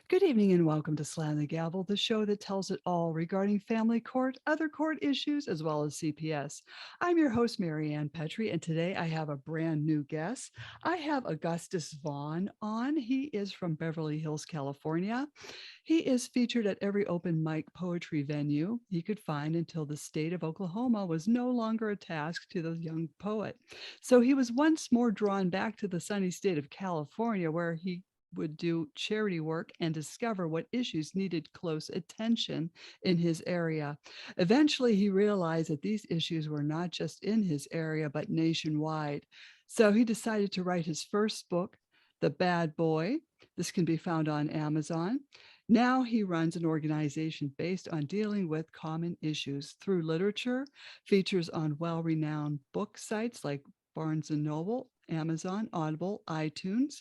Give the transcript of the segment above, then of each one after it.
Good evening and welcome to Slam the Gavel, the show that tells it all regarding family court, other court issues, as well as CPS. I'm your host, Marianne Petrie, and today I have a brand new guest. I have Augustus Vaughn on. He is from Beverly Hills, California. He is featured at every open mic poetry venue he could find until the state of Oklahoma was no longer a task to the young poet. So he was once more drawn back to the sunny state of California, where he would do charity work and discover what issues needed close attention in his area. Eventually, he realized that these issues were not just in his area, but nationwide. So he decided to write his first book, The Bad Boy. This can be found on Amazon. Now he runs an organization based on dealing with common issues through literature, features on well-renowned book sites like Barnes & Noble, Amazon, Audible, iTunes,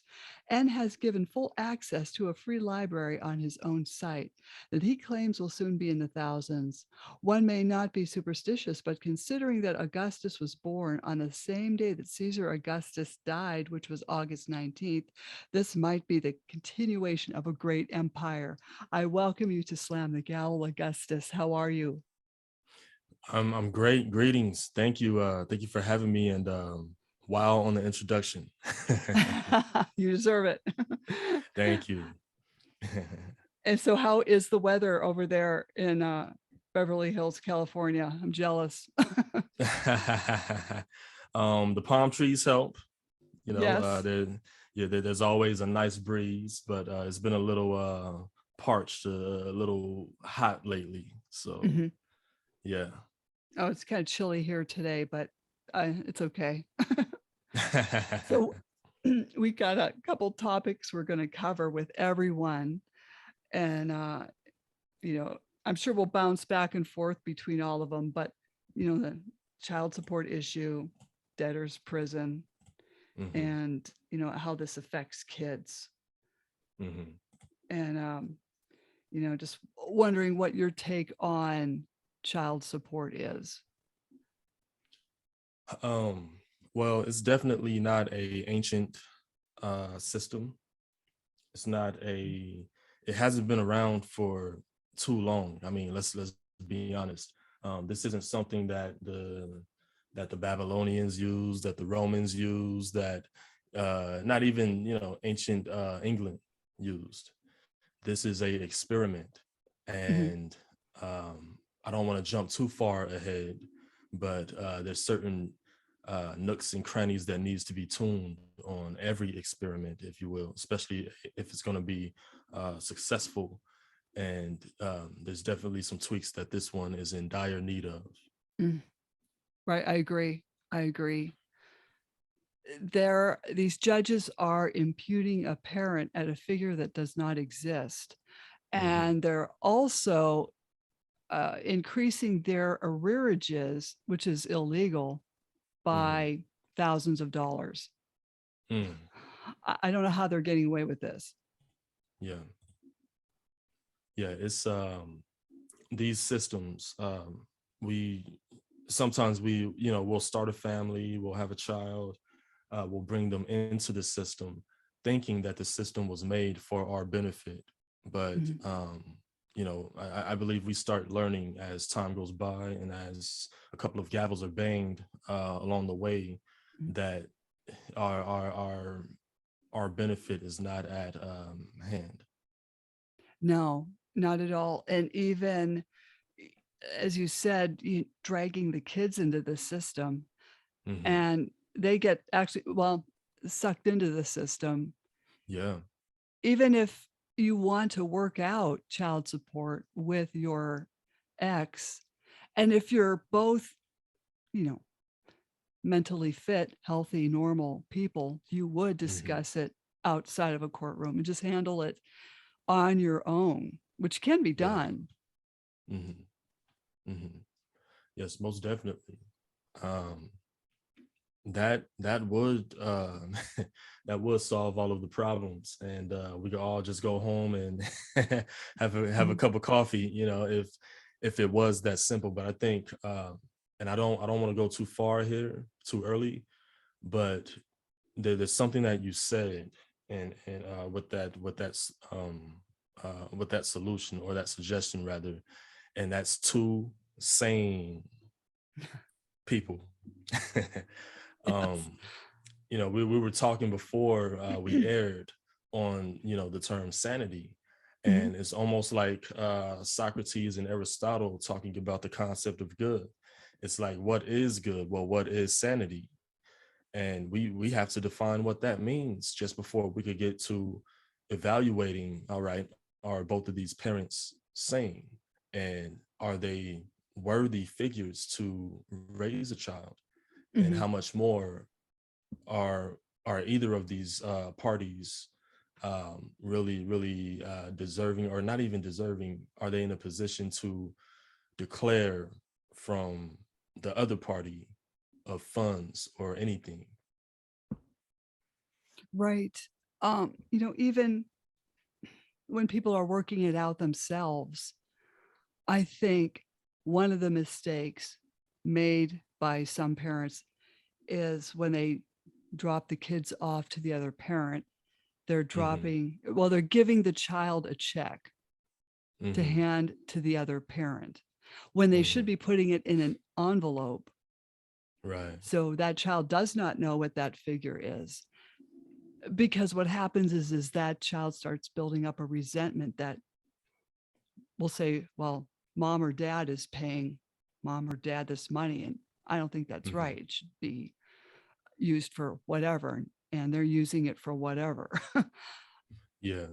and has given full access to a free library on his own site that he claims will soon be in the thousands. One may not be superstitious, but considering that Augustus was born on the same day that Caesar Augustus died, which was August 19th, this might be the continuation of a great empire. I welcome you to Slam the Gavel, Augustus. How are you? I'm great. Greetings. Thank you. Thank you for having me. And wow on the introduction. You deserve it. Thank you. And so how is the weather over there in Beverly Hills, California? I'm jealous. The palm trees help. Yes. There's always a nice breeze, but it's been a little parched, a little hot lately. So Mhm. yeah. Oh, it's kind of chilly here today, but it's okay. So we got a couple topics we're going to cover with everyone. And, I'm sure we'll bounce back and forth between all of them, but, the child support issue, debtor's prison, hmm and, how this affects kids. hmm And, just wondering what your take on child support is. Um, well, it's definitely not a ancient system. It's not a. It hasn't been around for too long. I mean, let's be honest. This isn't something that the Babylonians used, that the Romans used, that not even ancient England used. This is a experiment, Mhm. and I don't want to jump too far ahead, but there's certain nooks and crannies that needs to be tuned on every experiment, if you will, especially if it's going to be successful. And there's definitely some tweaks that this one is in dire need of. Mm. Right. I agree. I agree. These judges are imputing a parent at a figure that does not exist. Mm-hmm, And they're also increasing their arrearages, which is illegal, mm-hmm, by thousands of dollars. mm, I don't know how they're getting away with this. yeah, yeah. It's these systems. We sometimes we'll start a family, we'll have a child, we'll bring them into the system, thinking that the system was made for our benefit. But Mhm. I believe we start learning as time goes by, and as a couple of gavels are banged along the way, that our our our our benefit is not at hand. No, not at all. And even as you said, dragging the kids into the system, hmm and they get actually, well, sucked into the system. Yeah. Even if you want to work out child support with your ex, and if you're both, you know, mentally fit, healthy, normal people, you would hmm discuss it outside of a courtroom and just handle it on your own, which can be Yeah. done. hmm hmm Yes, most definitely. Um, that would that would solve all of the problems, and we could all just go home and have a Mhm. cup of coffee, if it was that simple. But I think, and I don't want to go too far here too early, but there's something that you said, and with that with that solution or that suggestion rather, and that's two sane people. Yes. um, we were talking before we aired on the term sanity, Mhm. and it's almost like Socrates and Aristotle talking about the concept of good. It's like, what is good? Well, what is sanity? And we have to define what that means just before we could get to evaluating, all right, are both of these parents sane, and are they worthy figures to raise a child, and how Mhm. much more are either of these parties really deserving, or not even deserving? Are they in a position to declare from the other party of funds or anything? Right. Even when people are working it out themselves, I think one of the mistakes made by some parents is when they drop the kids off to the other parent, Mm-hmm. they're giving the child a check to Mm-hmm. hand to the other parent when they should Mm-hmm. be putting it in an envelope. Right. So that child does not know what that figure is. Because what happens is that child starts building up a resentment that will say, well, mom or dad is paying mom or dad this money. And I don't think that's Mm-hmm. right. It should be used for whatever. And they're using it for whatever. Yeah.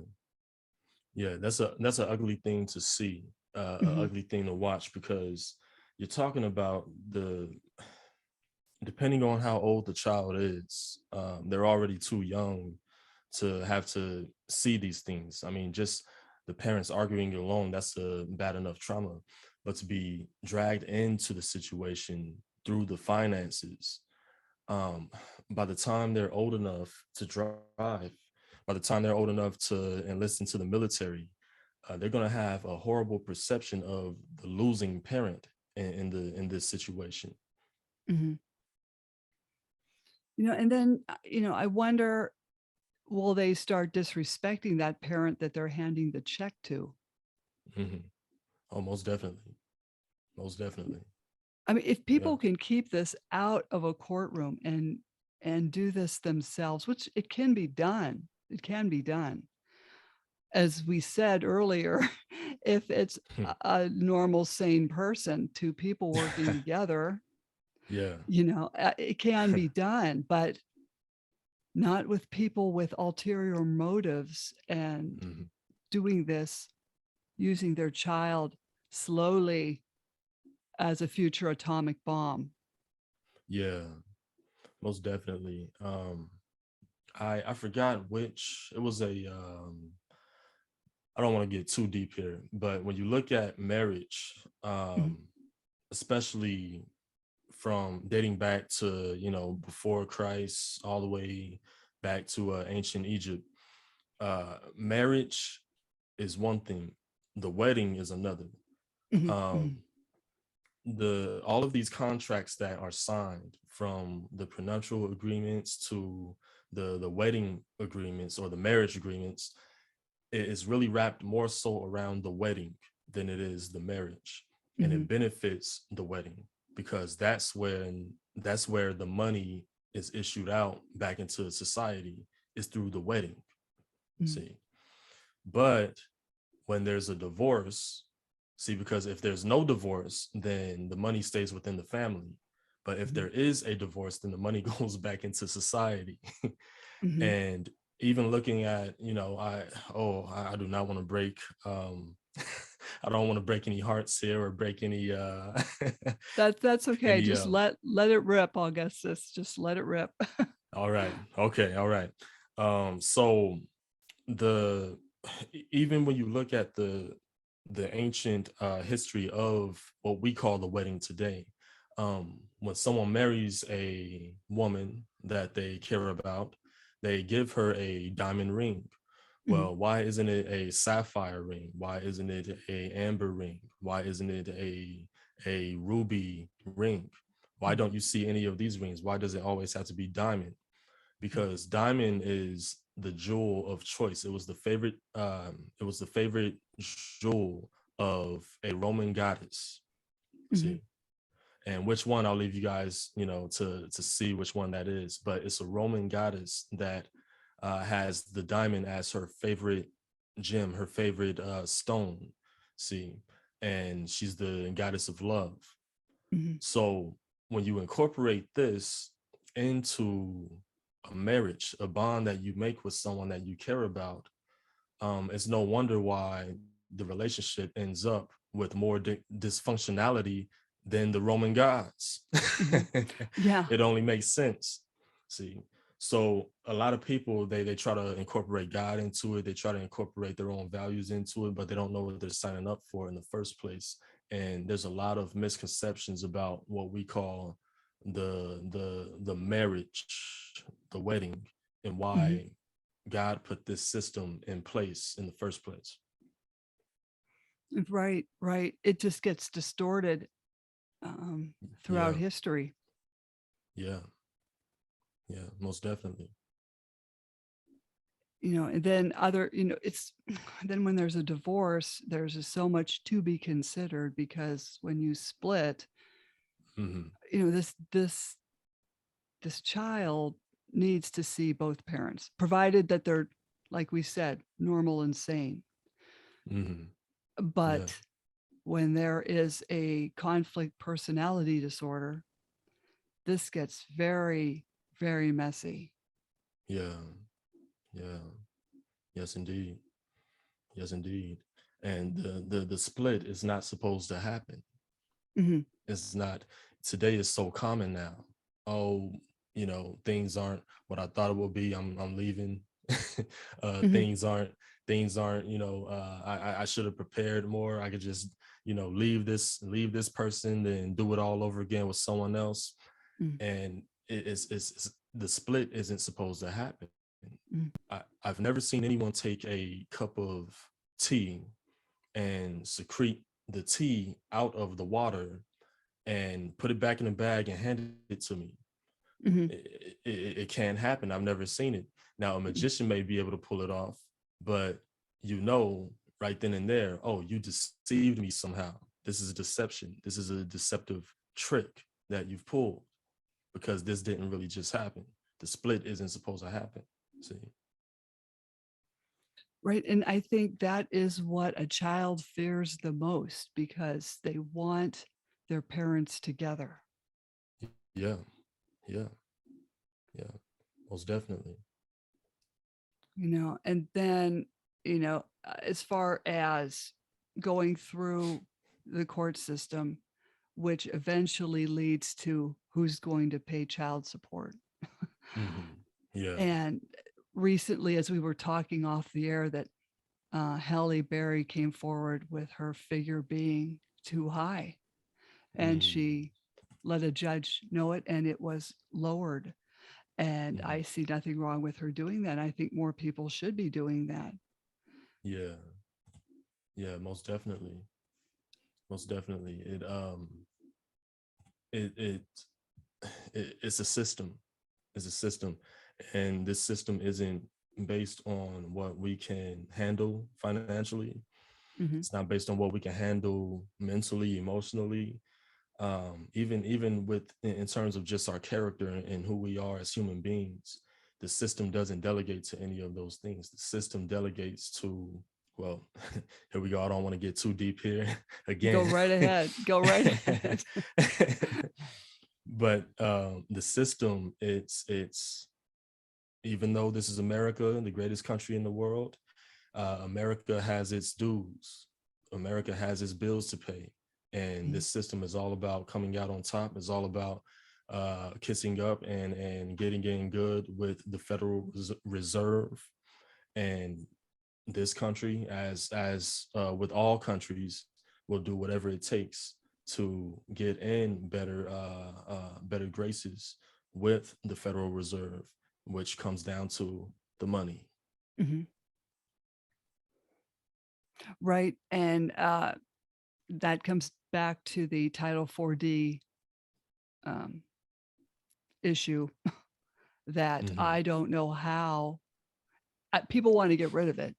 Yeah, that's an ugly thing to see, an Mhm, ugly thing to watch, because you're talking about the depending on how old the child is, they're already too young to have to see these things. I mean, just the parents arguing alone, that's a bad enough trauma, but to be dragged into the situation through the finances, um, by the time they're old enough to drive, by the time they're old enough to enlist into the military, they're going to have a horrible perception of the losing parent in this situation. mhm. And then, I wonder, will they start disrespecting that parent that they're handing the check to? Hmm. Oh, most definitely, most definitely. I mean, if Yeah. people can keep this out of a courtroom and do this themselves, which it can be done. As we said earlier, if it's a normal, sane person, two people working together, Yeah. it can be done, but not with people with ulterior motives and Hmm. doing this using their child slowly as a future atomic bomb. Yeah, most definitely. I forgot which it was. I don't want to get too deep here, but when you look at marriage, Mhm, especially from dating back to before Christ all the way back to ancient Egypt, marriage is one thing, the wedding is another. mhm, mhm, um the all of these contracts that are signed, from the prenuptial agreements to the wedding agreements or the marriage agreements, it is really wrapped more so around the wedding than it is the marriage, and mhm, it benefits the wedding because that's where the money is issued out back into society, is through the wedding. mhm, See, but when there's a divorce, see, because if there's no divorce, then the money stays within the family. But if mhm, there is a divorce, then the money goes back into society. mhm. And even looking at, I do not want to break I don't want to break any hearts here or break any That's okay. any Just let it rip, Augustus. Just let it rip. all right. Okay, all right. So the even when you look at the ancient history of what we call the wedding today, when someone marries a woman that they care about, they give her a diamond ring. Mhm, Well, why isn't it a sapphire ring? Why isn't it a amber ring? Why isn't it a ruby ring? Why mhm, don't you see any of these rings? Why does it always have to be diamond? Because diamond is the jewel of choice. It was the favorite. It was the favorite jewel of a Roman goddess. Mhm. See, and which one I'll leave you guys, to see which one that is. But it's a Roman goddess that has the diamond as her favorite gem, her favorite stone. See, and she's the goddess of love. Mhm. So when you incorporate this into a marriage, a bond that you make with someone that you care about, it's no wonder why the relationship ends up with more dysfunctionality than the Roman gods. Mhm. Yeah. It only makes sense. See, so a lot of people they try to incorporate God into it. They try to incorporate their own values into it, but they don't know what they're signing up for in the first place. And there's a lot of misconceptions about what we call the marriage, the wedding, and Mhm. why God put this system in place in the first place. Right, right. It just gets distorted throughout Yeah, history. yeah, yeah, most definitely. And then it's then when there's a divorce, there's just so much to be considered, because when you split, Hmm. this child needs to see both parents, provided that they're, like we said, normal and sane. Hmm. Yeah, But when there is a conflict personality disorder, this gets very, very messy. yeah, yeah. Yes, indeed. Yes, indeed. And the split is not supposed to happen. Mhm. It's not. Today is so common now. Oh, things aren't what I thought it would be. I'm leaving. Mhm. Things aren't. I should have prepared more. I could just leave this person and do it all over again with someone else. Mm. And it's the split isn't supposed to happen. Mm. I've never seen anyone take a cup of tea and secrete the tea out of the water and put it back in the bag and hand it to me. Mhm. It can't happen. I've never seen it. Now, a magician may be able to pull it off, but right then and there, oh, you deceived me somehow. This is a deception. This is a deceptive trick that you've pulled, because this didn't really just happen. The split isn't supposed to happen. See? Right. And I think that is what a child fears the most, because they want their parents together. Yeah, yeah, yeah, most definitely. And then, as far as going through the court system, which eventually leads to who's going to pay child support. Hmm. Yeah. And recently, as we were talking off the air, that Halle Berry came forward with her figure being too high, and Hmm. she let a judge know it, and it was lowered. And Hmm. I see nothing wrong with her doing that. I think more people should be doing that. Yeah. Yeah, most definitely. Most definitely. It it's a system. It's a system. And this system isn't based on what we can handle financially. Mhm. It's not based on what we can handle mentally, emotionally. Even with in terms of just our character and who we are as human beings, the system doesn't delegate to any of those things. The system delegates to, well, here we go. I don't want to get too deep here Go again. right ahead. Go right ahead. But the system, it's even though this is America, the greatest country in the world, America has its dues. America has its bills to pay. And Mhm. this system is all about coming out on top. It's all about kissing up and getting in good with the Federal Reserve. And this country, as with all countries, will do whatever it takes to get in better graces with the Federal Reserve, which comes down to the money. Mhm. Right. And that comes back to the Title 4D um, issue, that Hmm. I don't know how people want to get rid of it,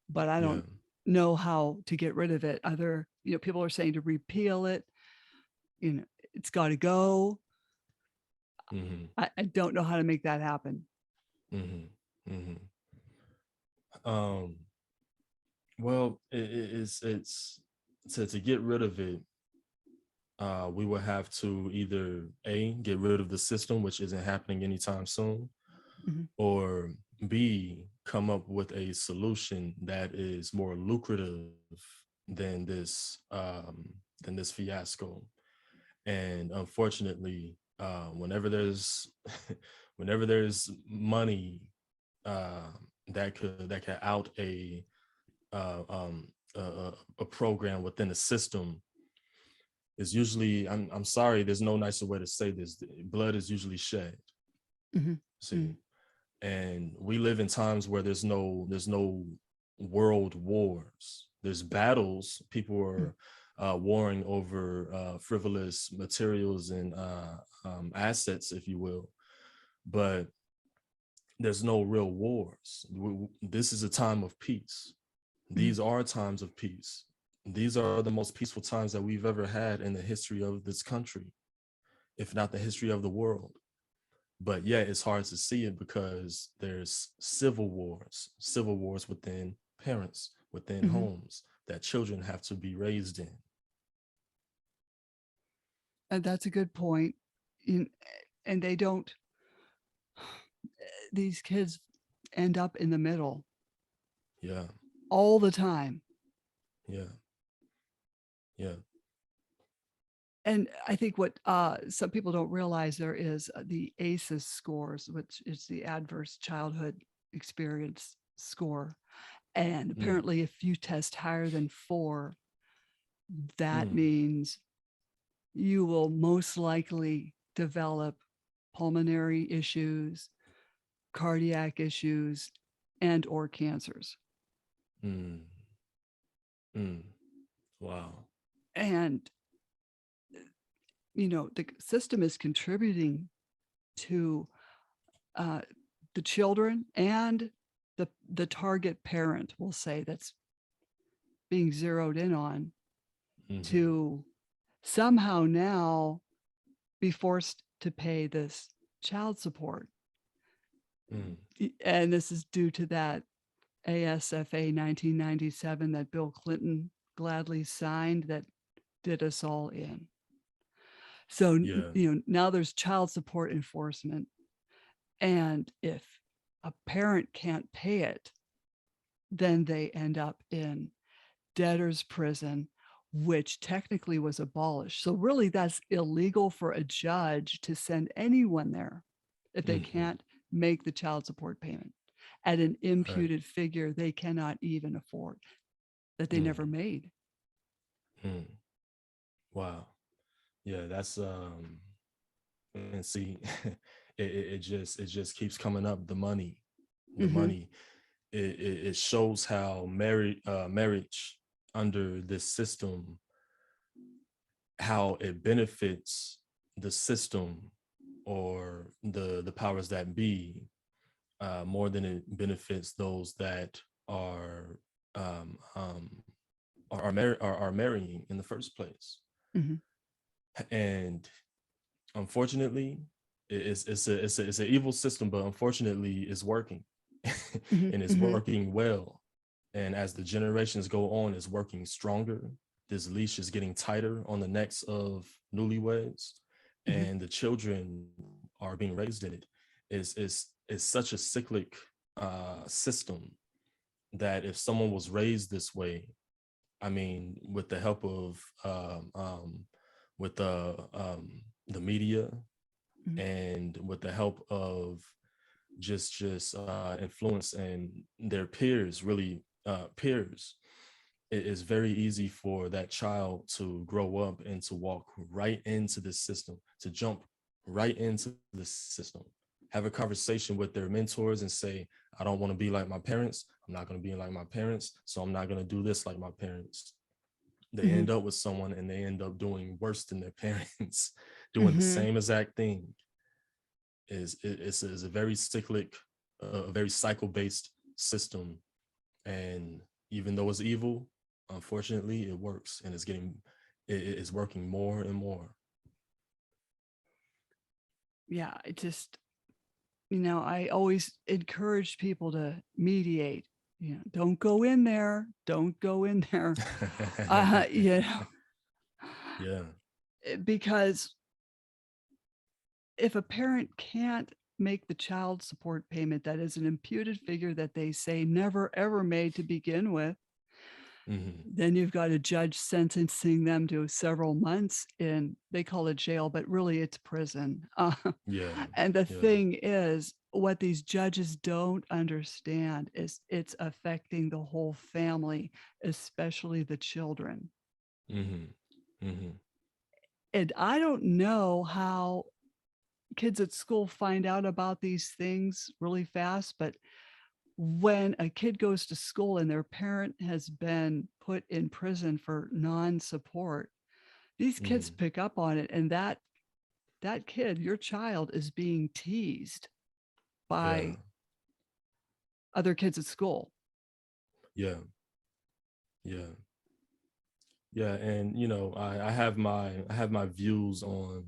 but I Yeah. don't know how to get rid of it. Other, people are saying to repeal it. It's got to go. Mm-hmm. I don't know how to make that happen. Mm-hmm. Mm-hmm. Um, well, it's to get rid of it, we will have to either A, get rid of the system, which isn't happening anytime soon, Mm-hmm. or B, come up with a solution that is more lucrative than this fiasco. And unfortunately, whenever there's money uh, that could out uh, um, a program within a system, is usually, I'm sorry, there's no nicer way to say this. Blood is usually shed. Mm-hmm. See, and we live in times where there's no world wars. There's battles. People are warring over frivolous materials and assets, if you will, but there's no real wars. This is a time of peace. Mm-hmm. These are times of peace. These are the most peaceful times that we've ever had in the history of this country, if not the history of the world. But yet it's hard to see it because there's civil wars within parents, within Mm-hmm. homes that children have to be raised in. And that's a good point. And they don't, these kids end up in the middle Yeah, all the time. yeah, yeah. And I think what some people don't realize, there is the ACEs scores, which is the Adverse Childhood Experience score. And Mm, apparently, if you test higher than 4, that mm, means you will most likely develop pulmonary issues, cardiac issues, and or cancers. mm, mm. Wow. And the system is contributing to uh, the children and the target parent, will say, that's being zeroed in on, Mm-hmm. to somehow now be forced to pay this child support. Mm, And this is due to that ASFA 1997 that Bill Clinton gladly signed, that did us all in. So, yeah. now there's child support enforcement. And if a parent can't pay it, then they end up in debtor's prison, which technically was abolished. So really, that's illegal for a judge to send anyone there if they Mm-hmm. can't make the child support payment at an Right. imputed figure they cannot even afford, that they never Mm, made. mm. Wow. Yeah, that's and see, it just keeps coming up. The Mm-hmm. money. It shows how marriage under this system, how it benefits the system or the powers that be, more than it benefits those that are um, um, are marrying in the first place. Mm-hmm. And unfortunately, it's an evil system, but unfortunately, it's working, Mm-hmm. and it's Mm-hmm. working well. And as the generations go on, it's working stronger. This leash is getting tighter on the necks of newlyweds, Mm-hmm. and the children are being raised in it. Is such a cyclic system that if someone was raised this way, I mean, with the help of with the media, Mm-hmm. and with the help of just influence and their peers, really peers, it is very easy for that child to grow up and to walk right into this system, to jump right into this system, have a conversation with their mentors and say, I don't want to be like my parents. I'm not going to be like my parents. So I'm not going to do this like my parents. They Mm-hmm. end up with someone and they end up doing worse than their parents, doing the Mm-hmm. same exact thing. Is a very cyclic, very cycle based system. And even though it's evil, unfortunately, it works, and it is working more and more. Yeah, I always encourage people to mediate. Don't go in there. Don't go in there. Uh, you know, Yeah. because if a parent can't make the child support payment, that is an imputed figure that they say never ever made to begin with, Hmm. then you've got a judge sentencing them to several months in, they call it jail, but really it's prison. Yeah. And the Yeah. thing is, what these judges don't understand is it's affecting the whole family, especially the children. Hmm. Hmm. And I don't know how kids at school find out about these things really fast, but when a kid goes to school and their parent has been put in prison for non-support, these kids Hmm. pick up on it, and that kid, your child, is being teased Yeah. by other kids at school. Yeah. Yeah. Yeah. And I have my views on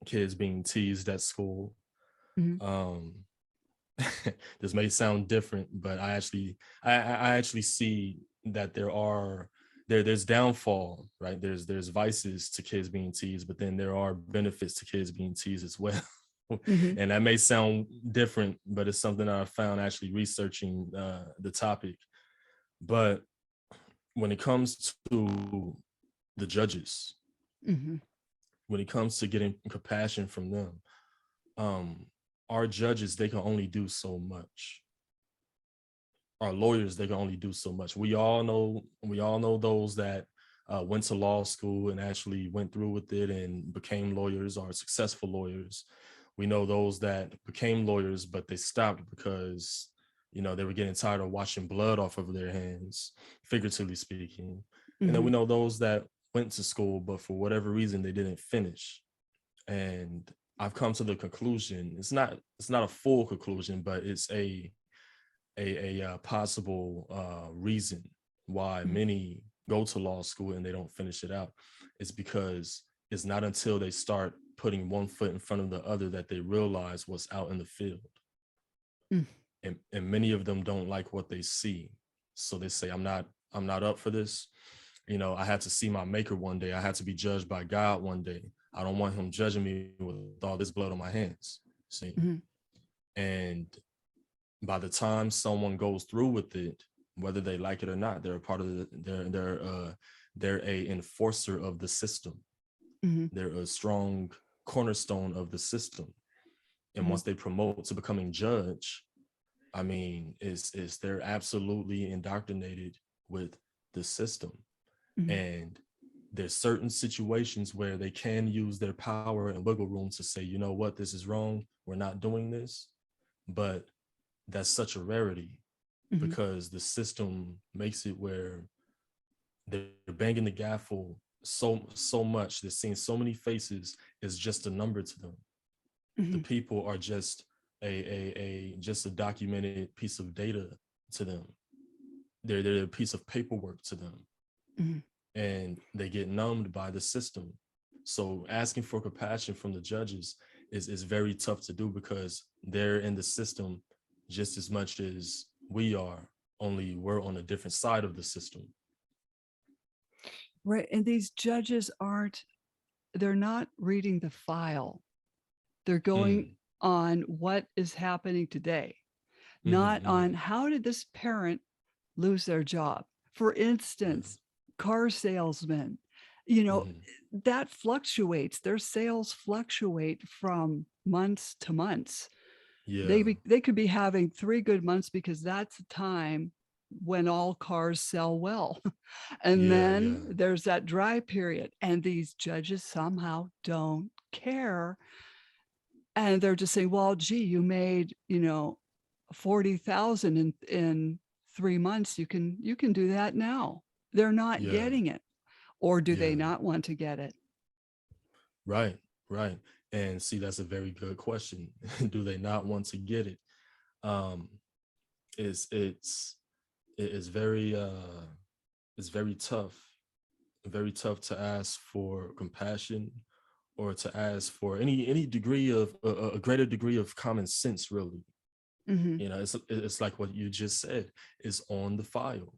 kids being teased at school. Mhm. Um, this may sound different, but I actually see that there's downfall, right? There's vices to kids being teased, but then there are benefits to kids being teased as well. Mhm. And that may sound different, but it's something that I found actually researching the topic. But when it comes to the judges, Mhm. when it comes to getting compassion from them, um, our judges, they can only do so much. Our lawyers, they can only do so much. We all know those that went to law school and actually went through with it and became lawyers or successful lawyers. We know those that became lawyers, but they stopped because they were getting tired of washing blood off of their hands, figuratively speaking. And then Mhm. we know those that went to school, but for whatever reason they didn't finish. And I've come to the conclusion, it's not a full conclusion, but it's a possible reason why Mhm. many go to law school and they don't finish it out. It's because it's not until they start putting one foot in front of the other that they realize what's out in the field. Mm. And many of them don't like what they see, so they say, I'm not up for this. I had to see my maker one day. I had to be judged by God one day. I don't want him judging me with all this blood on my hands. See? Mhm. And by the time someone goes through with it, whether they like it or not, they're a part of they're a enforcer of the system. Mhm. They're a strong cornerstone of the system. And Mhm. once they promote to becoming judge, I mean, is they're absolutely indoctrinated with the system. Mhm. And there's certain situations where they can use their power and wiggle room to say, you know what, this is wrong. We're not doing this. But that's such a rarity Mhm. because the system makes it where they're banging the gavel so much. They're seeing so many faces is just a number to them. The Mhm. people are just just a documented piece of data to them. They're a piece of paperwork to them, Mhm. and they get numbed by the system. So asking for compassion from the judges is very tough to do because they're in the system just as much as we are, only we're on a different side of the system. Right. And these judges they're not reading the file. They're going Mm, on what is happening today, mm-hmm, not mm-hmm, on how did this parent lose their job. For yeah, instance, car salesmen, you know, mm-hmm, that fluctuates. Their sales fluctuate from months to months. yeah, They could be having 3 good months because that's the time when all cars sell well. And yeah, yeah, then there's that dry period, and these judges somehow don't care. And they're just saying, well, gee, you made, 40,000 in 3 months. You can do that now. They're not yeah, getting it. Or do they yeah. not want to get it? Right, right. And see, that's a very good question. Do they not want to get it? Um, is it's very it's very tough to ask for compassion or to ask for any degree of a greater degree of common sense, really. Hmm. It's like what you just said is on the file.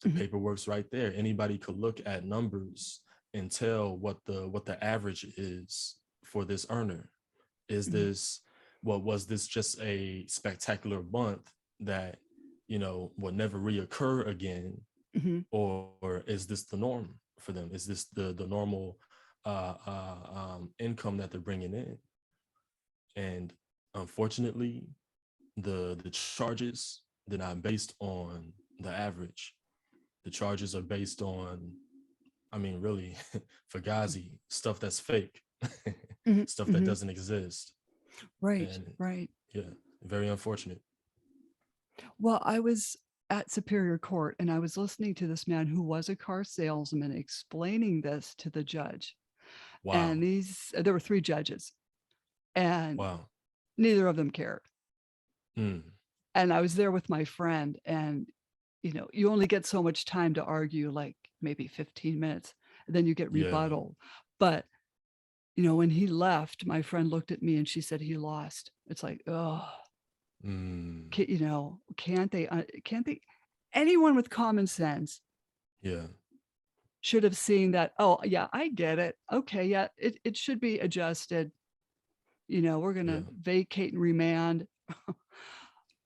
The Hmm. paperwork's right there. Anybody could look at numbers and tell what the average is for this earner. Is Hmm. this what was this just a spectacular month that will never reoccur again, Hmm. or is this the norm for them? Is this the normal income that they're bringing in? And unfortunately, the charges, they're not based on the average. The charges are based on, I mean, really, Fugazi stuff that's fake, Hmm. stuff that Hmm. doesn't exist. Right, And right. yeah, very unfortunate. Well, I was at Superior Court and I was listening to this man who was a car salesman explaining this to the judge. And Wow. there were three judges, and Wow. neither of them cared. Mm, And I was there with my friend, and you only get so much time to argue, like maybe 15 minutes, and then you get yeah. rebuttal. But when he left, my friend looked at me and she said he lost. It's like, oh, Mm, can't they? Anyone with common sense yeah. should have seen that. Oh, yeah, I get it. Okay, yeah, it should be adjusted. We're gonna Yeah. vacate and remand.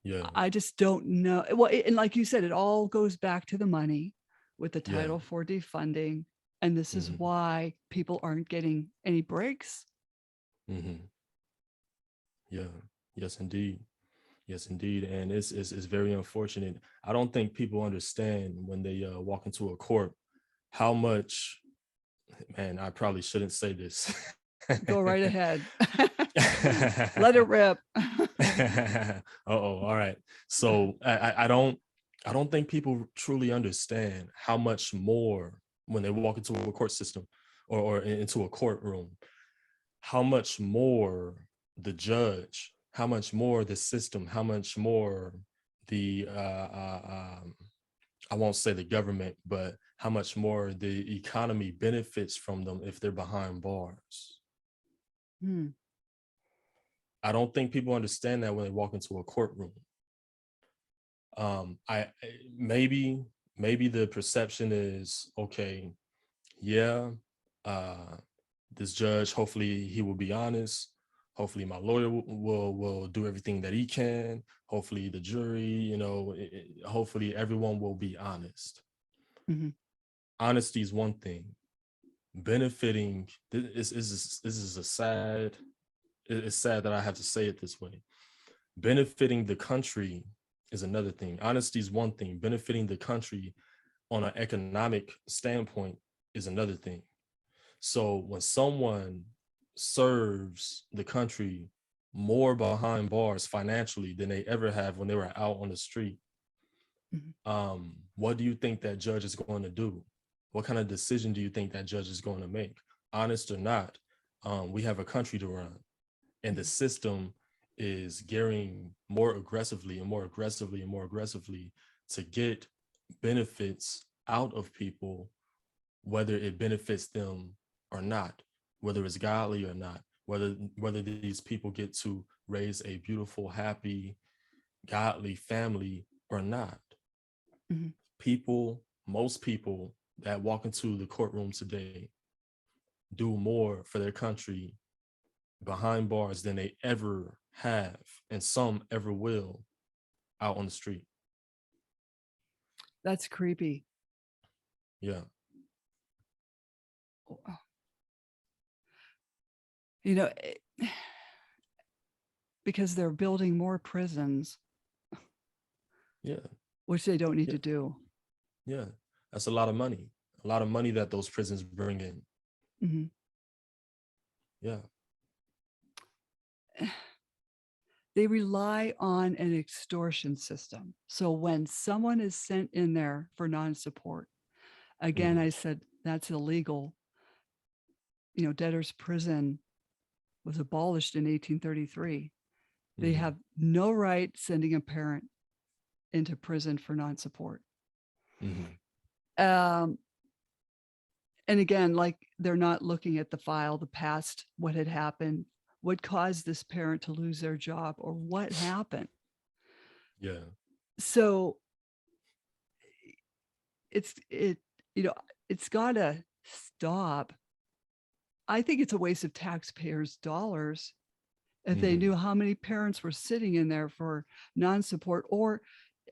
Yeah. I just don't know. Well, and like you said, it all goes back to the money with the Yeah. Title 4 defunding. And this is Hmm. why people aren't getting any breaks. Hmm. Yeah. Yes, indeed. Yes, indeed. And it's very unfortunate. I don't think people understand when they walk into a court how much, man, I probably shouldn't say this. Go right ahead. Let it rip. Uh-oh, all right. So I don't think people truly understand how much more when they walk into a court system or into a courtroom, how much more the judge, how much more the system, how much more the I won't say the government, but how much more the economy benefits from them if they're behind bars. Hmm. I don't think people understand that when they walk into a courtroom. I maybe the perception is okay. Yeah, uh, this judge, hopefully he will be honest. Hopefully my lawyer will do everything that he can. Hopefully the jury, hopefully everyone will be honest. Mhm. Honesty is one thing. Benefiting, this is a sad. It's sad that I have to say it this way. Benefiting the country is another thing. Honesty is one thing. Benefiting the country on an economic standpoint is another thing. So when someone serves the country more behind bars financially than they ever have when they were out on the street, Mhm. what do you think that judge is going to do? What kind of decision do you think that judge is going to make? Honest or not, we have a country to run, and the Mhm. system is gearing more aggressively and more aggressively and more aggressively to get benefits out of people, whether it benefits them or not, whether it's godly or not, whether these people get to raise a beautiful, happy, godly family or not. Mhm. Most people that walk into the courtroom today do more for their country behind bars than they ever have, and some ever will out on the street. That's creepy. Yeah. Oh, You know, it- because they're building more prisons, Yeah. which they don't need Yeah. to do. Yeah. That's a lot of money that those prisons bring in. Mhm. Yeah. They rely on an extortion system. So when someone is sent in there for non-support, again, Hmm. I said that's illegal. Debtor's prison was abolished in 1833. They Hmm. have no right sending a parent into prison for non-support. Mhm. Um, and again, like they're not looking at the file, the past, what had happened, what caused this parent to lose their job, or what happened. Yeah. So it it's got to stop. I think it's a waste of taxpayers' dollars if they Mhm. knew how many parents were sitting in there for non-support, or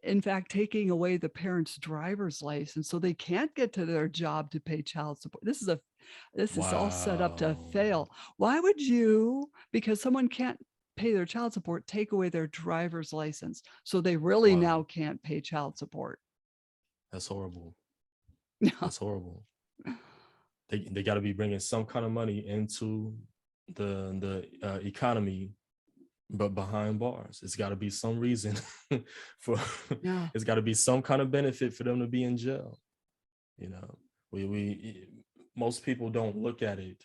in fact taking away the parent's driver's license so they can't get to their job to pay child support. This is all set up to Wow. fail. Why would you, because someone can't pay their child support, take away their driver's license so they really now Wow. can't pay child support? That's horrible. That's horrible. They got to be bringing some kind of money into the economy, but behind bars. It's got to be some reason for. Yeah. It's got to be some kind of benefit for them to be in jail. You know, we most people don't look at it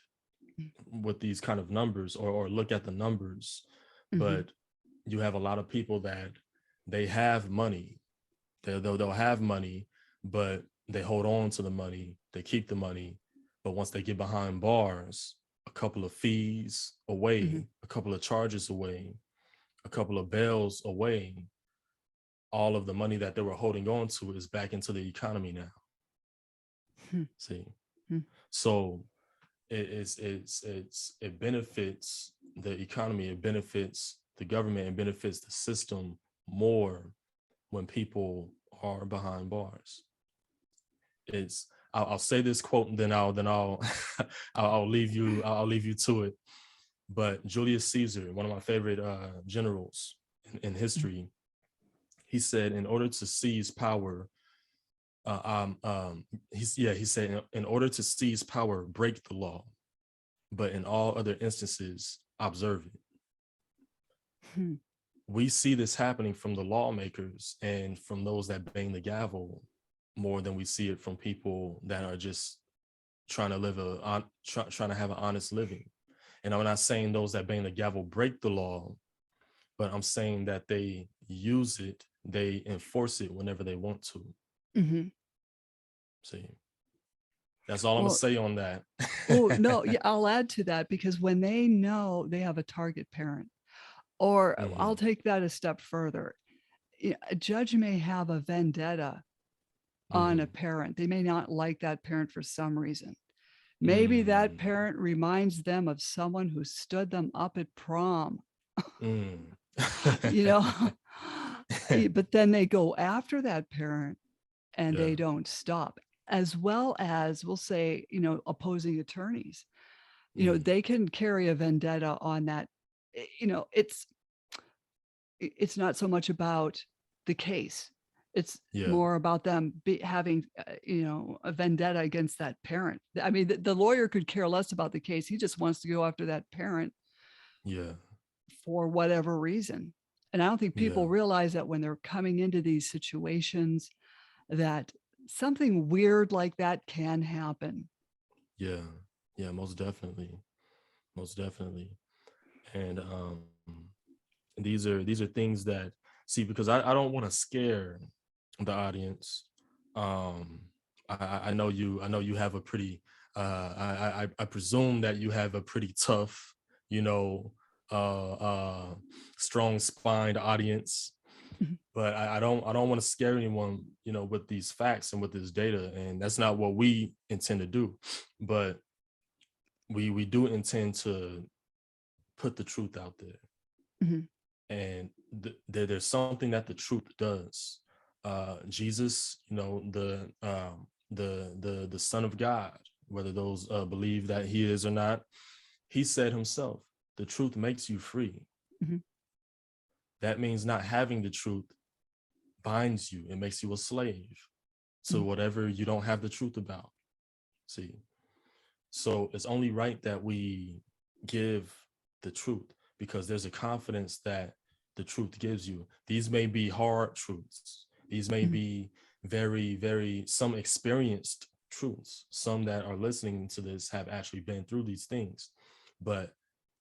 with these kind of numbers, or look at the numbers, Mm-hmm. but you have a lot of people that they have money. They'll have money, but they hold on to the money. They keep the money, but once they get behind bars, a couple of fees Mm-hmm. away, a couple of charges away, a couple of bails away, all of the money that they were holding on to is back into the economy now. See, Mm-hmm. so it benefits the economy, it benefits the government, it benefits the system more when people are behind bars. It's I'll say this quote and then I'll I'll leave you to it. But Julius Caesar, one of my favorite generals in history, he said, in order to seize power, he said, in order to seize power, break the law, but in all other instances, observe it. Mm-hmm. We see this happening from the lawmakers and from those that bang the gavel more than we see it from people that are just trying to trying to have an honest living. And I'm not saying those that bang the gavel break the law, but I'm saying that they use it, they enforce it whenever they want to. Mm-hmm. See, that's all I'm gonna Well, say on that. oh no, yeah, I'll add to that, because when they know they have a target parent, or I'll Mhm, take that a step further. A judge may have a vendetta on a mhm, parent. They may not like that parent for some reason. Maybe that mm, parent reminds them of someone who stood them up at prom, mm. you know, but then they go after that parent and Yeah. they don't stop. As well as, we'll say, opposing attorneys, Mm, they can carry a vendetta on that. It's not so much about the case. It's yeah. more about them having, a vendetta against that parent. I mean, the lawyer could care less about the case. He just wants to go after that parent Yeah. for whatever reason. And I don't think Yeah. people realize that when they're coming into these situations, that something weird like that can happen. Yeah. Yeah. Most definitely. Most definitely. And these are things that, see, because I don't want to scare the audience. Um I know you have a pretty I presume that you have a pretty tough, you know, strong spined audience. But I don't want to scare anyone, with these facts and with this data, and that's not what we intend to do. But we do intend to put the truth out there, Mhm. and there's something that the truth does. Jesus, the Son of God, whether those believe that he is or not, he said himself, the truth makes you free. Mhm. That means not having the truth binds you. It makes you a slave to Mhm. whatever you don't have the truth about. See, so it's only right that we give the truth, because there's a confidence that the truth gives you. These may be hard truths. These may Mhm. be very, very, some experienced truths. Some that are listening to this have actually been through these things, but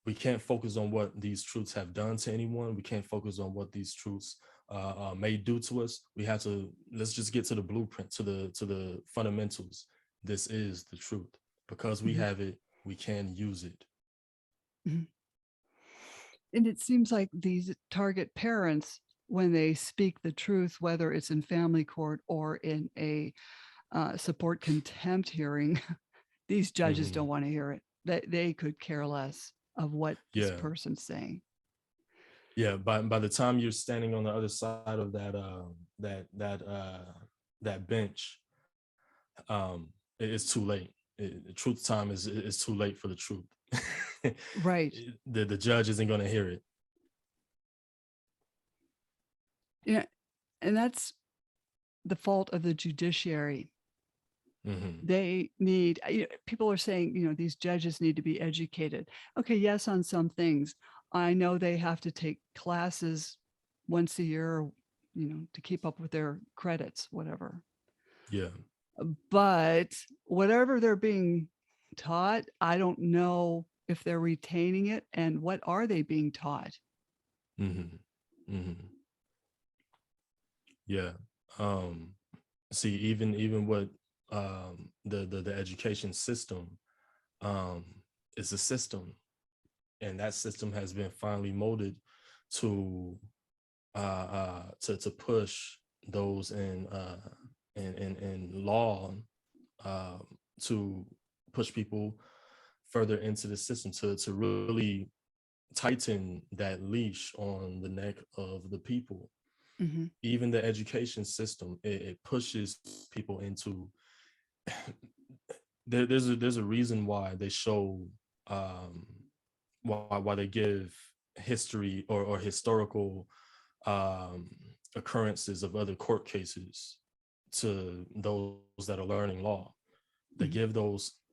we can't focus on what these truths have done to anyone. We can't focus on what these truths may do to us, we have to, let's just get to the blueprint, to the fundamentals. This is the truth. Because we Mhm. have it, we can use it. Mhm. And it seems like these target parents, when they speak the truth, whether it's in family court or in a support contempt hearing, these judges Hmm. don't want to hear it. They could care less of what this Yeah, person's saying. yeah. By the time you're standing on the other side of that bench, it's too late. Truth time is too late for the truth. Right. The judge isn't going to hear it. Yeah. And that's the fault of the judiciary. Hmm. They need, people are saying, these judges need to be educated. Okay, yes, on some things. I know they have to take classes once a year, to keep up with their credits, whatever. Yeah. But whatever they're being taught, I don't know if they're retaining it, and what are they being taught? Hmm. Hmm. Yeah. Um, See, even what the education system, um is a system, and that system has been finally molded to to push those in law, uh, to push people further into the system, to really tighten that leash on the neck of the people. Hmm. Even the education system, it pushes people into there's a reason why they show, um why they give history or historical, um occurrences of other court cases to those that are learning law. They Hmm. give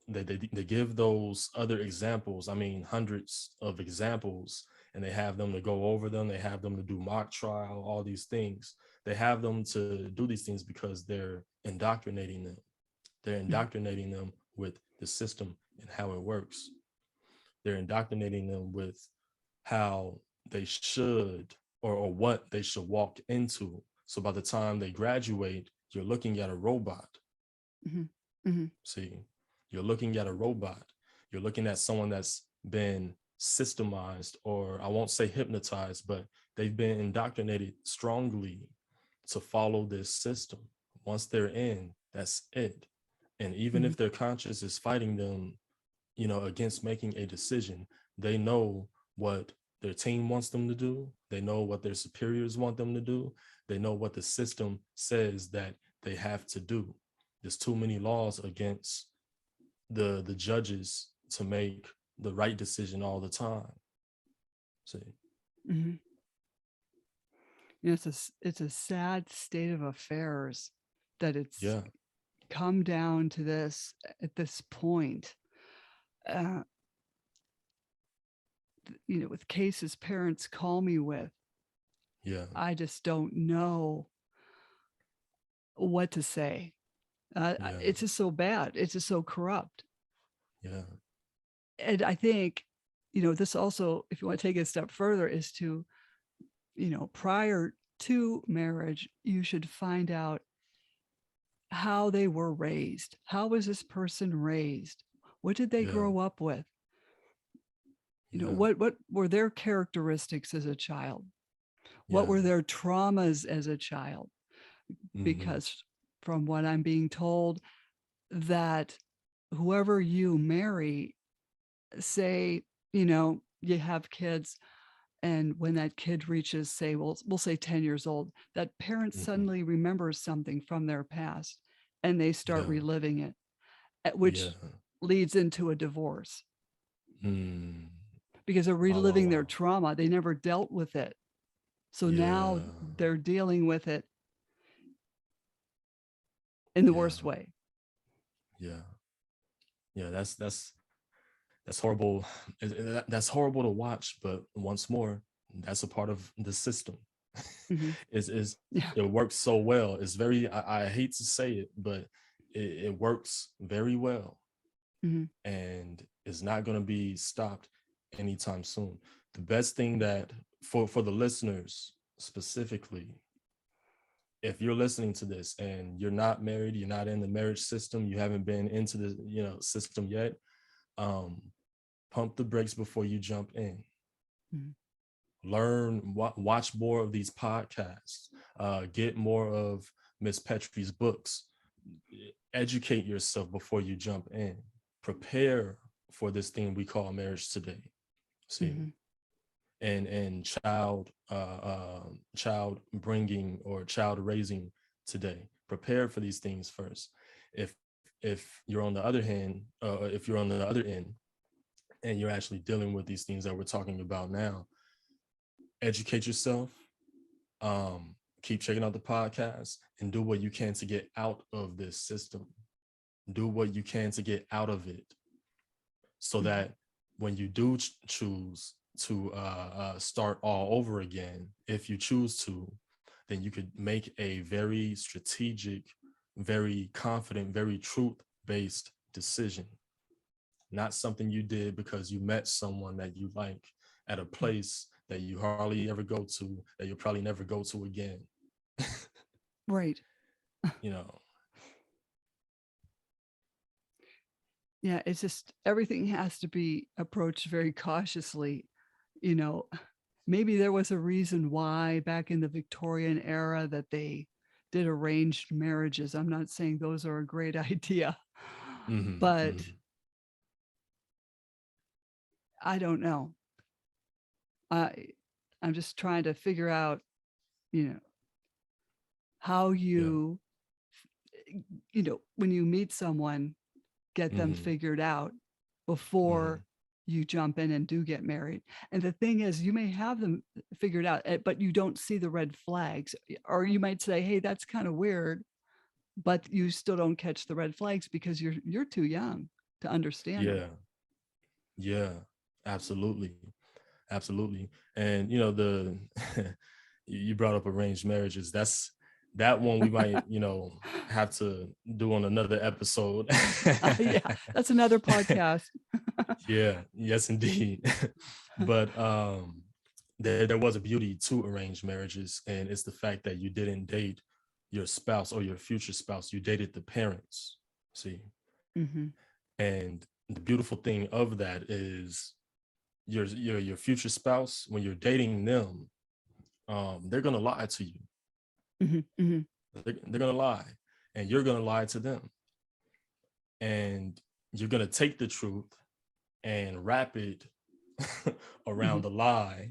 they give those other examples, I mean hundreds of examples, and they have them to go over them, they have them to do mock trial, all these things. They have them to do these things because they're indoctrinating them. They're Hmm. indoctrinating them with the system and how it works. They're indoctrinating them with how they should, or what they should walk into. So by the time they graduate, you're looking at a robot. Hmm. Hmm. See, you're looking at a robot. You're looking at someone that's been systemized, or I won't say hypnotized, but they've been indoctrinated strongly to follow this system. Once they're in, that's it. And even Hmm. if their conscience is fighting them, against making a decision, they know what their team wants them to do. They know what their superiors want them to do. They know what the system says that they have to do. There's too many laws against the judges to make the right decision all the time. See? Hmm. It's a sad state of affairs that it's Yeah. come down to this at this point. Uh, with cases parents call me with, Yeah. I just don't know what to say. Yeah. It's just so bad. It's just so corrupt. Yeah. And I think, this also, if you want to take it a step further, is to, prior to marriage, you should find out how they were raised. How was this person raised? What did they Yeah. grow up with? Yeah. What were their characteristics as a child? What Yeah. were their traumas as a child? Hmm. Because from what I'm being told, that whoever you marry, say, you have kids, and when that kid reaches, say, we'll say 10 years old, that parent Hmm. suddenly remembers something from their past and they start Yeah. reliving it, Yeah. which leads into a divorce Mm. because they're Wow. Wow. reliving their Wow. trauma. They never dealt with it. So now Yeah. they're dealing with it in the Yeah. worst way. Yeah. Yeah. That's horrible. That's horrible to watch. But once more, that's a part of the system. Hmm. is Yeah. It works so well. It's very, I hate to say it, but it works very well, Hmm. and it's not going to be stopped anytime soon. The best thing that, for the listeners specifically, if you're listening to this and you're not married, you're not in the marriage system, you haven't been into the system yet, um, pump the brakes before you jump in. Mhm. Learn, watch more of these podcasts, get more of Miss Petrie's books, educate yourself before you jump in, prepare for this thing we call marriage today. See, Mhm. and child bringing or child raising today. Prepare for these things first. If you're on the other hand, if you're on the other end and you're actually dealing with these things that we're talking about now, educate yourself, keep checking out the podcast, and do what you can to get out of this system. Do what you can to get out of it, so Mhm. that when you do choose to start all over again, if you choose to, then you could make a very strategic, very confident, very truth-based decision. Not something you did because you met someone that you like at a place that you hardly ever go to, that you'll probably never go to again. Right. You know, Yeah, it's just everything has to be approached very cautiously. You know, maybe there was a reason why back in the Victorian era that they did arranged marriages. I'm not saying those are a great idea, but mm-hmm. I don't know. I I'm just trying to figure out, you know, how Yeah, when you meet someone, get them mm-hmm. figured out Mm-hmm. before you jump in and do get married. And the thing is, you may have them figured out, but you don't see the red flags. Or you might say, hey, that's kind of weird, but you still don't catch the red flags because you're too young to understand them. Yeah, yeah, absolutely. Absolutely. And the you brought up arranged marriages. That one we might, have to do on another episode. Yeah, that's another podcast. Yeah, yes indeed. But there was a beauty to arranged marriages, and it's the fact that you didn't date your spouse or your future spouse, you dated the parents. See? Mm-hmm. And the beautiful thing of that is your future spouse, when you're dating them, they're gonna lie to you. Mm-hmm. Mm-hmm. They're gonna lie, and you're gonna lie to them, and you're gonna take the truth and wrap it Mm-hmm. around the lie,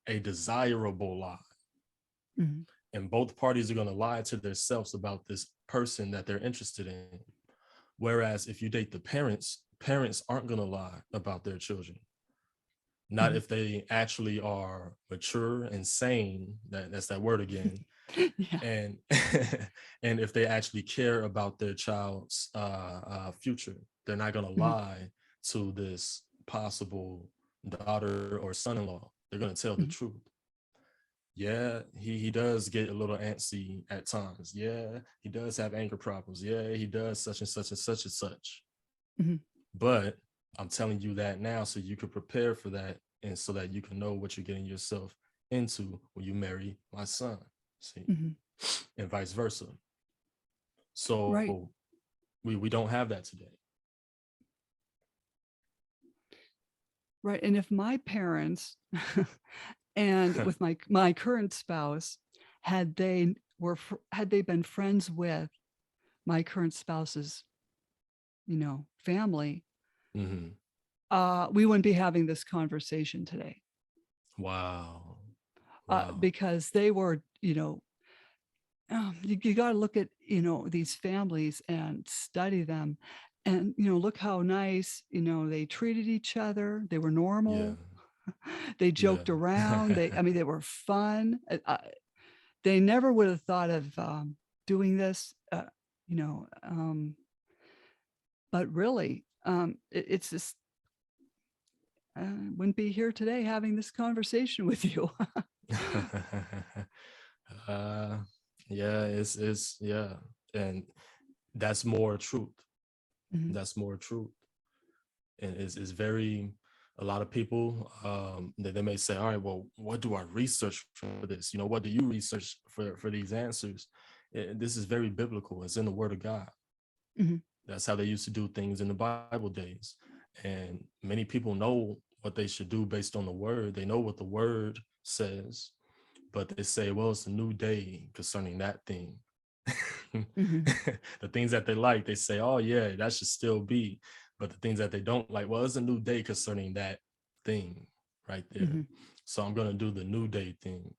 a desirable lie, Mm-hmm. and both parties are gonna lie to themselves about this person that they're interested in. Whereas if you date the parents, parents aren't gonna lie about their children. Not Mm-hmm. if they actually are mature and sane, that's that word again, Yeah. and and if they actually care about their child's future. They're not going to Mm-hmm. lie to this possible daughter or son-in-law. They're going to tell the Mm-hmm. truth. Yeah, he does get a little antsy at times. Yeah, he does have anger problems. Yeah, he does such and such and such and such. Mm-hmm. But I'm telling you that now so you can prepare for that, and so that you can know what you're getting yourself into when you marry my son. See, Mm-hmm. and vice versa. Right. So we don't have that today. Right. And if my parents and with my current spouse, had they been friends with my current spouse's, family, Mm-hmm. we wouldn't be having this conversation today, Wow. Wow. because they were, you got to look at, these families and study them, and, look how nice, they treated each other. They were Yeah. normal. They Yeah. joked around. They were fun. They never would have thought of doing this, you know, um, but really, it's just, wouldn't be here today having this conversation with you. uh yeah, it's yeah. And that's more truth. Mhm. That's more truth. And it's very a lot of people, they may say, all right, well, what do I research for this? What do you research for these answers? This is very biblical. It's in the Word of God. Mhm. That's how they used to do things in the Bible days. And many people know what they should do based on the Word. They know what the Word says, but they say, well, it's a new day concerning that thing. Mhm. The things that they like, they say, oh yeah, that should still be. But the things that they don't like, well, it's a new day concerning that thing right there. Mhm. So I'm going to do the new day thing.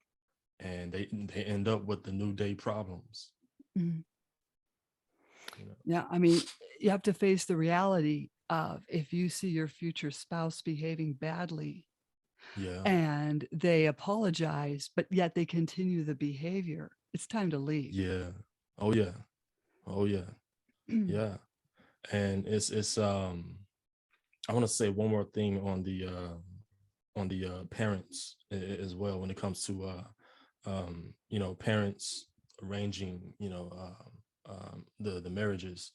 And they end up with the new day problems. Mhm. You know? Yeah, I mean, you have to face the reality of if you see your future spouse behaving badly Yeah. and they apologize, but yet they continue the behavior, it's time to leave. Yeah. Oh yeah. Oh yeah. Yeah. And it's I want to say one more thing on the parents as well when it comes to parents arranging the marriages.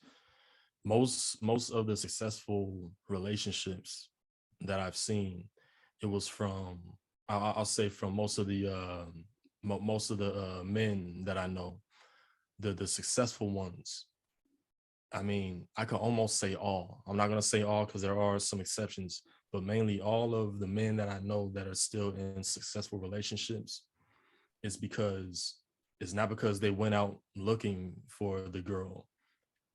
Most of the successful relationships that I've seen, it was from I'll say from most of the men that I know, the successful ones. I mean, I could almost say all. I'm not going to say all because there are some exceptions, but mainly all of the men that I know that are still in successful relationships is because it's not because they went out looking for the girl.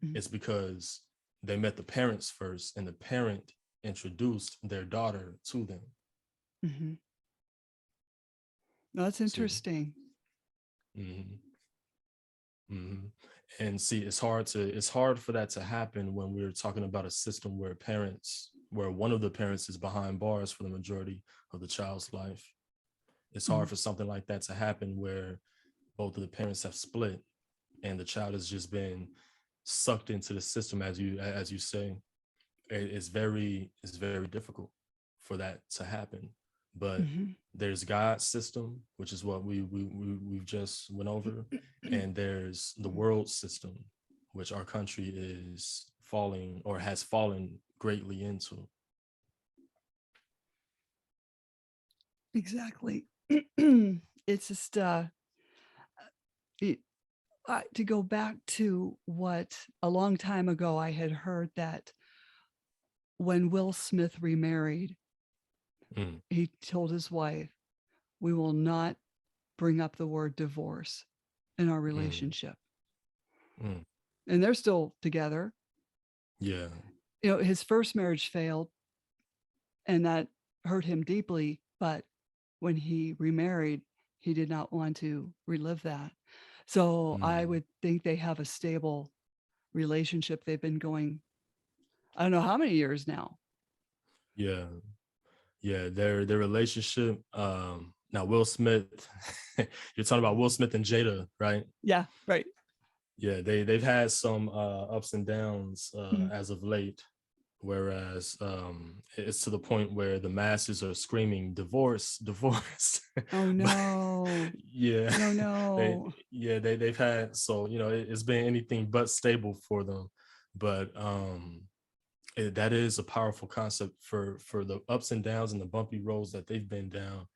Mhm. It's because they met the parents first and the parent introduced their daughter to them. Mhm. No, that's See? interesting. hmm hmm And see, it's hard for that to happen when we're talking about a system where one of the parents is behind bars for the majority of the child's life. It's hard Mhm. for something like that to happen where both of the parents have split and the child has just been sucked into the system, as you say. It's very difficult for that to happen. But Mhm. there's God's system, which is what we've just went over, and there's the world system, which our country is falling or has fallen greatly into. Exactly. It's just it, to go back to what a long time ago I had heard that when Will Smith remarried, Mm, he told his wife, "We will not bring up the word divorce in our mm, relationship." mm. And they're still together. Yeah, His first marriage failed and that hurt him deeply, but when he remarried, he did not want to relive that. So I mm, would think they have a stable relationship. They've been going, I don't know how many years now. yeah, yeah. Their relationship. Now Will Smith, you're talking about Will Smith and Jada, right? Yeah, right. Yeah, they've had some ups and downs Mhm. as of late, whereas it's to the point where the masses are screaming divorce, divorce. Oh But no. yeah, No, no. they've had, so it's been anything but stable for them. But that is a powerful concept for the ups and downs and the bumpy roads that they've been down.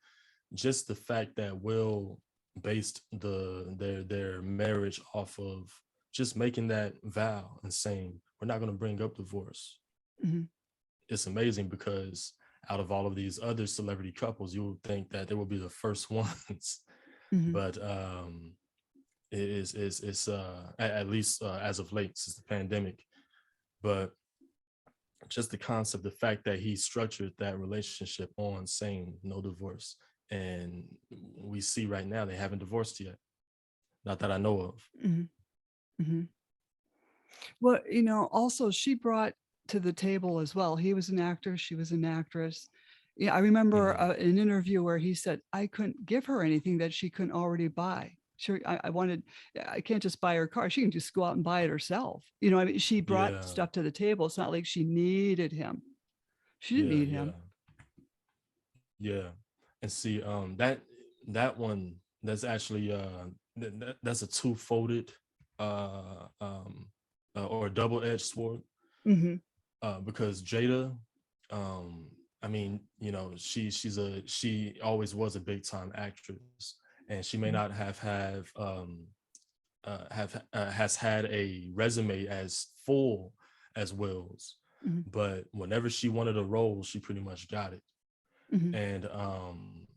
Just the fact that Will based their marriage off of just making that vow and saying we're not going to bring up divorce. Mhm. It's amazing because out of all of these other celebrity couples, you would think that they will be the first ones, Mhm. but it is it's at least as of late since the pandemic. But just the concept, the fact that he structured that relationship on saying no divorce, and we see right now they haven't divorced yet, not that I know of. Mhm. Mhm. Well, also she brought to the table as well. He was an actor, she was an actress. Yeah, I remember Mhm. an interview where he said, "I couldn't give her anything that she couldn't already buy. Sure, I wanted, I can't just buy her car. She can just go out and buy it herself." I mean, she brought Yeah, stuff to the table. It's not like she needed him. She didn't yeah, need yeah, him. yeah. And see, that one, that's actually that's a two-folded or a double-edged sword, Mhm. because Jada, um I mean, she always was a big time actress, and she may Mhm. not has had a resume as full as Will's, Mhm. but whenever she wanted a role, she pretty much got it. Mhm. And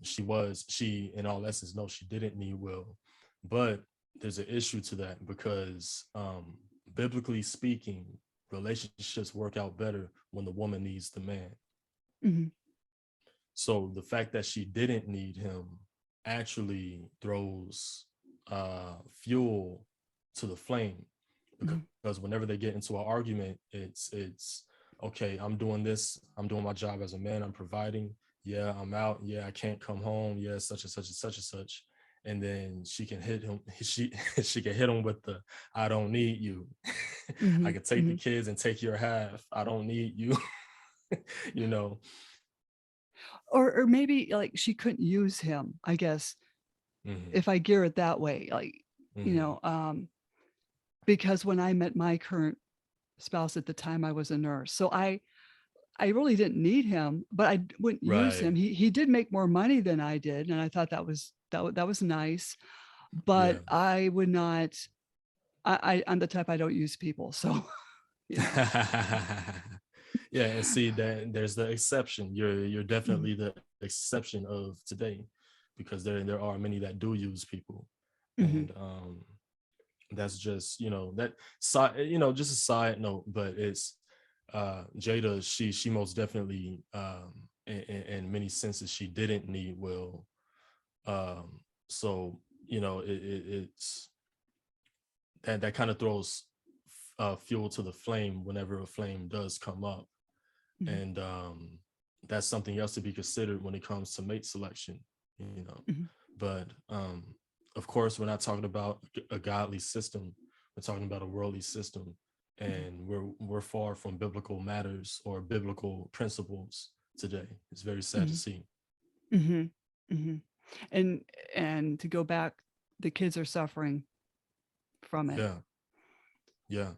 she in all essence, no, she didn't need Will, but there's an issue to that because biblically speaking, relationships work out better when the woman needs the man. Mhm. So the fact that she didn't need him actually throws fuel to the flame, Mhm. because whenever they get into an argument, it's okay, I'm doing this, I'm doing my job as a man, I'm providing, yeah, I'm out, yeah, I can't come home, yeah, such and such and such and such. And then she can hit him, she can hit him with the I don't need you. I Mhm. can take the Mhm. kids and take your half. I don't need you. you know. Or maybe like she couldn't use him, I guess, Hmm. if I gear it that way, like, you Hmm. know, because when I met my current spouse at the time, I was a nurse. So I really didn't need him, but I wouldn't use him. Right. He did make more money than I did, and I thought that was nice. Yeah. But I would not. I'm the type I don't use people. So you know. Yeah, and see that there's the exception. You're Mhm. definitely the exception of today, because there are many that do use people. Mhm. And that's just, that side, just a side note, but it's Jada, she most definitely in many senses she didn't need Will. So, it's that kind of throws fuel to the flame whenever a flame does come up. Mhm. And that's something else to be considered when it comes to mate selection, you know. Mhm. But of course, we're not talking about a godly system, we're talking about a worldly system, Mhm. and we're far from biblical matters or biblical principles today. It's very sad to Mhm. see. Mhm. Mhm. And and to go back, the kids are suffering from it. Yeah, yeah,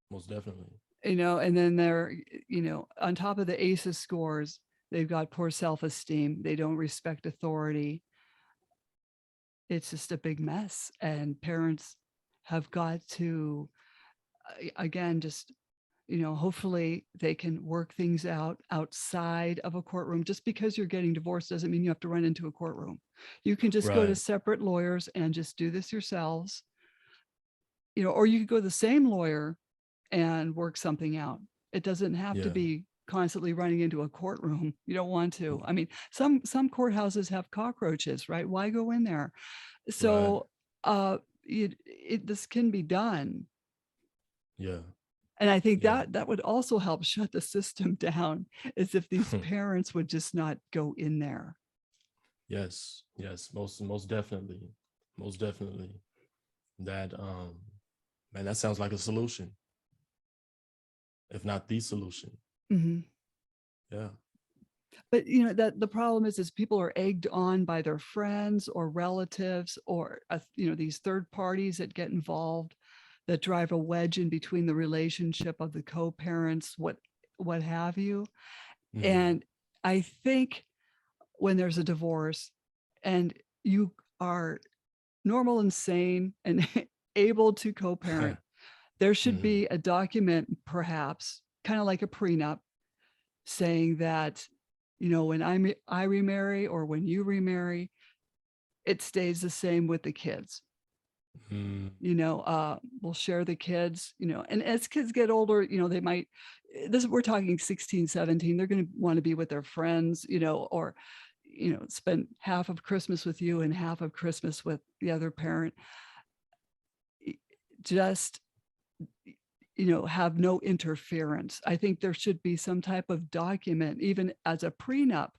most definitely. And then they're, on top of the ACEs scores, they've got poor self-esteem. They don't respect authority. It's just a big mess. And parents have got to, again, just, hopefully they can work things out outside of a courtroom. Just because you're getting divorced doesn't mean you have to run into a courtroom. You can just go to Right. separate lawyers and just do this yourselves, or you could go to the same lawyer and work something out. It doesn't have to Yeah. be constantly running into a courtroom. You don't want to. Mm. I mean, some courthouses have cockroaches, right? Why go in there? Right. So this can be done. Yeah. And I think Yeah. that would also help shut the system down, is if these parents would just not go in there. Yes. Yes. Most definitely. Most definitely. That man, that sounds like a solution, if not the solution. Mhm. Yeah. But that the problem is people are egged on by their friends or relatives, or these third parties that get involved, that drive a wedge in between the relationship of the co-parents, what have you. Hmm. And I think when there's a divorce and you are normal and sane and able to co-parent, there should Hmm. be a document, perhaps kind of like a prenup, saying that, when I remarry, or when you remarry, it stays the same with the kids. Hmm. We'll share the kids, and as kids get older, they might, we're talking 16, 17, they're going to want to be with their friends, or, spend half of Christmas with you and half of Christmas with the other parent. Just, have no interference. I think there should be some type of document, even as a prenup,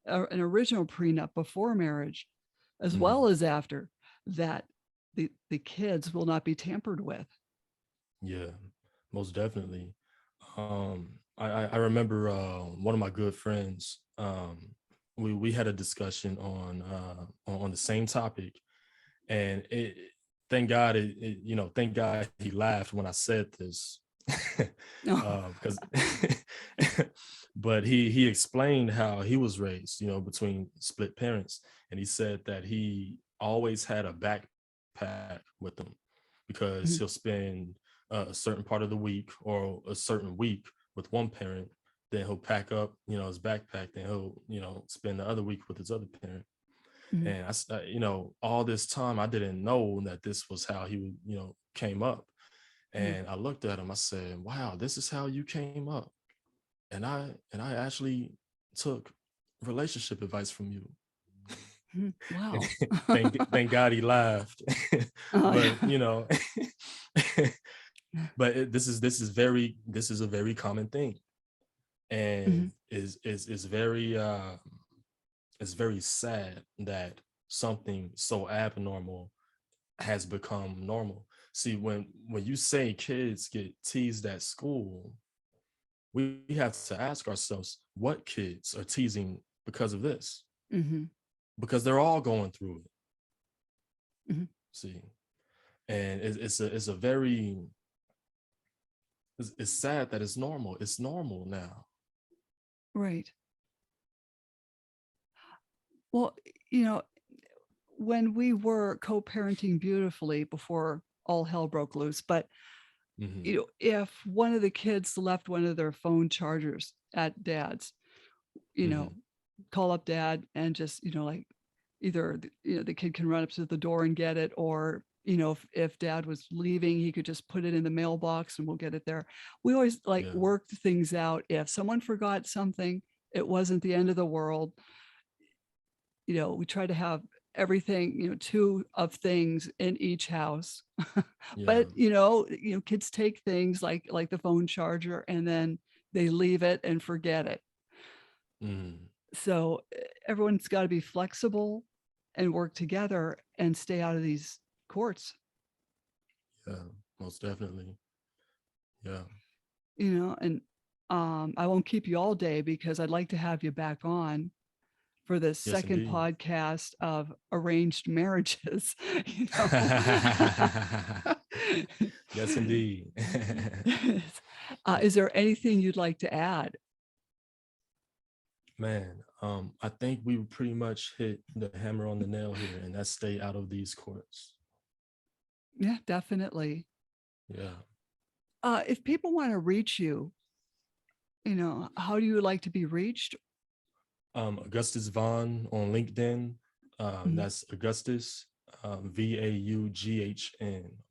or an original prenup before marriage, as Hmm. well as after, that the kids will not be tampered with. Yeah. Most definitely. I remember one of my good friends. We had a discussion on the same topic, and thank God thank God he laughed when I said this. No. Because but he explained how he was raised, between split parents, and he said that he always had a backpack with him because Mhm, he'll spend a certain part of the week or a certain week with one parent, then he'll pack up, his backpack, then he'll, spend the other week with his other parent. mhm, And all this time I didn't know that this was how he would, came up. mhm, And I looked at him, I said, wow, this is how you came up. And I actually took relationship advice from you. mhm. Wow. Thank God he laughed. Oh, But yeah. but this is a very common thing, and Mhm, is very it's very sad that something so abnormal has become normal. See, when you say kids get teased at school, we have to ask ourselves what kids are teasing because of this, mhm, because they're all going through it. mhm. See, and it's a very it's sad that it's normal. It's normal now. Right. Well, you know, when we were co-parenting beautifully before all hell broke loose, but Hmm. if one of the kids left one of their phone chargers at dad's, you know, Hmm. call up dad and just, like either, the kid can run up to the door and get it, or, if dad was leaving, he could just put it in the mailbox and we'll get it there. We always like Yeah. worked things out. If someone forgot something, it wasn't the end of the world. We try to have everything, two of things in each house. Yeah. But, kids take things like the phone charger and then they leave it and forget it. Hmm. So everyone's got to be flexible and work together and stay out of these courts, Yeah. Most definitely. Yeah. and I won't keep you all day because I'd like to have you back on for the Yes, second indeed. podcast of arranged marriages, you know. Yes, indeed. Is there anything you'd like to add? Man, I think we pretty much hit the hammer on the nail here, and that's stay out of these courts. Yeah, definitely. Yeah. If people want to reach you, how do you like to be reached? Augustus Vaughn on LinkedIn. Mhm, That's Augustus Vaughn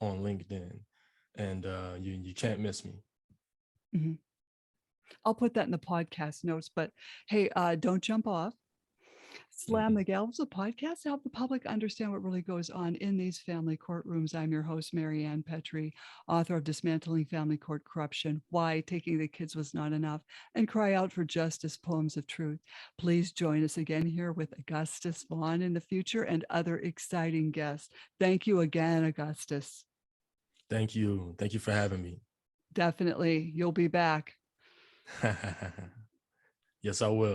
on LinkedIn, and you can't miss me. mhm. I'll put that in the podcast notes, but hey, don't jump off. Slam Mhm. the Gavel is a podcast to help the public understand what really goes on in these family courtrooms. I'm your host, Marianne Petrie, author of Dismantling Family Court Corruption, Why Taking the Kids Was Not Enough, and Cry Out for Justice, Poems of Truth. Please join us again here with Augustus Vaughn in the future and other exciting guests. Thank you again, Augustus. Thank you. Thank you for having me. Definitely, you'll be back. Yes, I will.